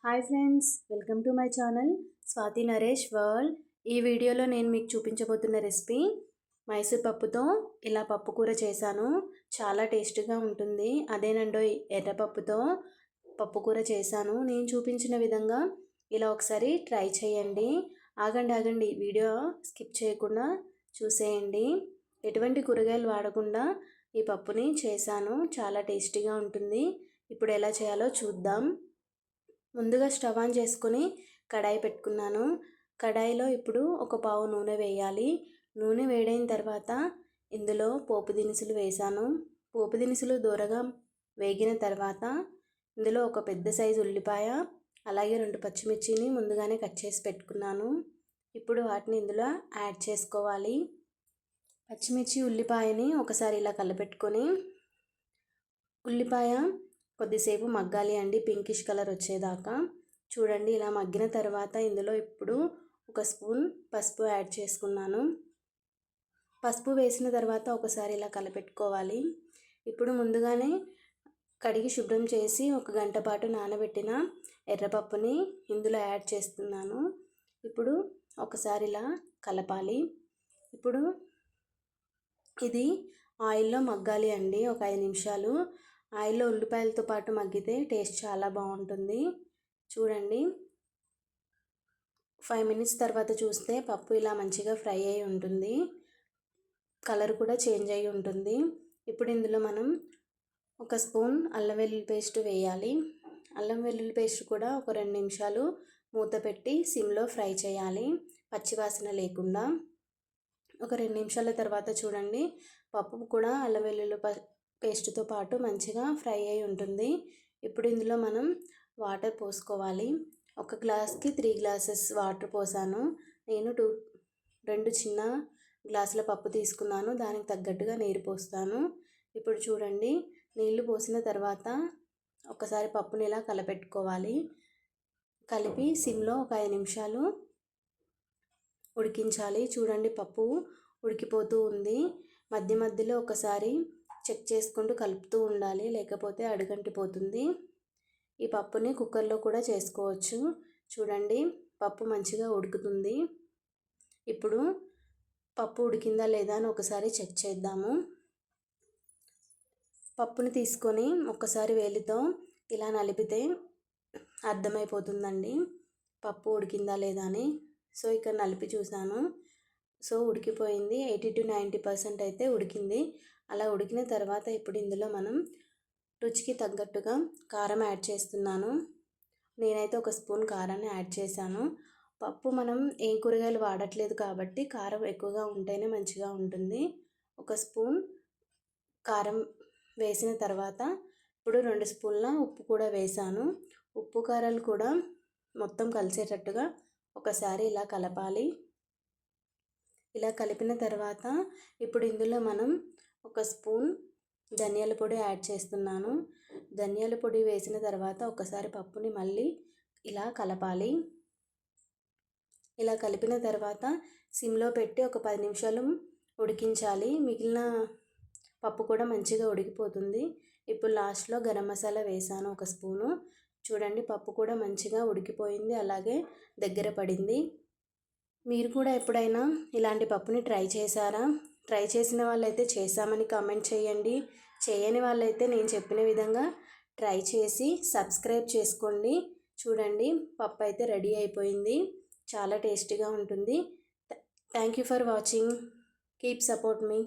Hi friends, welcome to my channel Swathi Naresh world. ఈ వీడియోలో నేను మీకు చూపించబోతున్న రెసిపీ మైసూర్ పప్పుతో ఇలా పప్పు కూర చేశాను. చాలా టేస్టీగా ఉంటుంది. అదేనండో ఎర్రపప్పుతో పప్పు కూర చేశాను. నేను చూపించిన విధంగా ఇలా ఒకసారి ట్రై చేయండి. ఆగండి, వీడియో స్కిప్ చేయకుండా చూసేయండి. ఎటువంటి కూరగాయలు వాడకుండా ఈ పప్పుని చేశాను. చాలా టేస్టీగా ఉంటుంది. ఇప్పుడు ఎలా చేయాలో చూద్దాం. ముందుగా స్టవ్ ఆన్ చేసుకొని కడాయి పెట్టుకున్నాను. కడాయిలో ఇప్పుడు ఒక పావు నూనె వేయాలి. నూనె వేడైన తర్వాత ఇందులో పోపు దినుసులు వేసాను. పోపు దినుసులు దూరగా వేగిన తర్వాత ఇందులో ఒక పెద్ద సైజు ఉల్లిపాయ, అలాగే 2 పచ్చిమిర్చిని ముందుగానే కట్ చేసి పెట్టుకున్నాను. ఇప్పుడు వాటిని ఇందులో యాడ్ చేసుకోవాలి. పచ్చిమిర్చి ఉల్లిపాయని ఒకసారి ఇలా కలపెట్టుకొని ఉల్లిపాయ కొద్దిసేపు మగ్గాలి అండి, పింకిష్ కలర్ వచ్చేదాకా. చూడండి, ఇలా మగ్గిన తర్వాత ఇందులో ఇప్పుడు ఒక స్పూన్ పసుపు యాడ్ చేసుకున్నాను. పసుపు వేసిన తర్వాత ఒకసారి ఇలా కలపెట్టుకోవాలి. ఇప్పుడు ముందుగానే కడిగి శుభ్రం చేసి 1 గంట పాటు నానబెట్టిన ఎర్రపప్పుని ఇందులో యాడ్ చేస్తున్నాను. ఇప్పుడు ఒకసారి ఇలా కలపాలి. ఇప్పుడు ఇది ఆయిల్లో మగ్గాలి అండి, ఒక 5 నిమిషాలు. ఆయిల్లో ఉల్లిపాయలతో పాటు మగ్గితే టేస్ట్ చాలా బాగుంటుంది. చూడండి, 5 మినిట్స్ తర్వాత చూస్తే పప్పు ఇలా మంచిగా ఫ్రై అయి ఉంటుంది. కలర్ కూడా చేంజ్ అయి ఉంటుంది. ఇప్పుడు ఇందులో మనం ఒక స్పూన్ అల్లం వెల్లుల్లి పేస్ట్ వేయాలి. అల్లం వెల్లుల్లి పేస్ట్ కూడా ఒక 2 నిమిషాలు మూత పెట్టి సిమ్లో ఫ్రై చేయాలి, పచ్చివాసన లేకుండా. ఒక 2 నిమిషాల తర్వాత చూడండి, పప్పు కూడా అల్లం వెల్లుల్లి పేస్ట్తో పాటు మంచిగా ఫ్రై అయి ఉంటుంది. ఇప్పుడు ఇందులో మనం వాటర్ పోసుకోవాలి. ఒక గ్లాస్కి 3 గ్లాసెస్ వాటర్ పోసాను. నేను 2 చిన్న గ్లాసుల పప్పు తీసుకున్నాను, దానికి తగ్గట్టుగా నీరు పోస్తాను. ఇప్పుడు చూడండి, నీళ్లు పోసిన తర్వాత ఒకసారి పప్పుని ఇలా కలపెట్టుకోవాలి. కలిపి సిమ్లో ఒక 5 నిమిషాలు ఉడికించాలి. చూడండి, పప్పు ఉడికిపోతూ ఉంది. మధ్య మధ్యలో ఒకసారి చెక్ చేసుకుంటూ కలుపుతూ ఉండాలి, లేకపోతే అడుగంటిపోతుంది. ఈ పప్పుని కుక్కర్లో కూడా చేసుకోవచ్చు. చూడండి, పప్పు మంచిగా ఉడుకుతుంది. ఇప్పుడు పప్పు ఉడికిందా లేదా అని ఒకసారి చెక్ చేద్దాము. పప్పుని తీసుకొని ఒక్కసారి వేలితో ఇలా నలిపితే అర్థమైపోతుందండి పప్పు ఉడికిందా లేదా అని. సో ఇక్కడ నలిపి చూసాను. సో ఉడికిపోయింది. 80 to 90% అయితే ఉడికింది. అలా ఉడికిన తర్వాత ఇప్పుడు ఇందులో మనం రుచికి తగ్గట్టుగా కారం యాడ్ చేస్తున్నాను. నేనైతే 1 స్పూన్ కారాన్ని యాడ్ చేశాను. పప్పు మనం ఏం కూరగాయలు వాడట్లేదు కాబట్టి కారం ఎక్కువగా ఉంటేనే మంచిగా ఉంటుంది. 1 స్పూన్ కారం వేసిన తర్వాత ఇప్పుడు 2 స్పూన్ల ఉప్పు కూడా వేసాను. ఉప్పు కారాలు కూడా మొత్తం కలిసేటట్టుగా ఒకసారి ఇలా కలపాలి. ఇలా కలిపిన తర్వాత ఇప్పుడు ఇందులో మనం 1 స్పూన్ ధనియాల పొడి యాడ్ చేస్తున్నాను. ధనియాల పొడి వేసిన తర్వాత ఒకసారి పప్పుని మళ్ళీ ఇలా కలపాలి. ఇలా కలిపిన తర్వాత సిమ్లో పెట్టి ఒక 10 నిమిషాలు ఉడికించాలి. మిగిలిన పప్పు కూడా మంచిగా ఉడికిపోతుంది. ఇప్పుడు లాస్ట్లో గరం మసాలా వేసాను 1 స్పూను. చూడండి, పప్పు కూడా మంచిగా ఉడికిపోయింది, అలాగే దగ్గర పడింది. మీరు కూడా ఎప్పుడైనా ఇలాంటి పప్పుని ట్రై చేశారా? ట్రై చేసిన వాళ్ళైతే చేశామని కామెంట్ చేయండి. చేయని వాళ్ళైతే నేను చెప్పిన విధంగా ట్రై చేసి సబ్స్క్రైబ్ చేసుకోండి. చూడండి, పప్పు అయితే రెడీ అయిపోయింది. చాలా టేస్టీగా ఉంటుంది. Thank you for watching. Keep support me.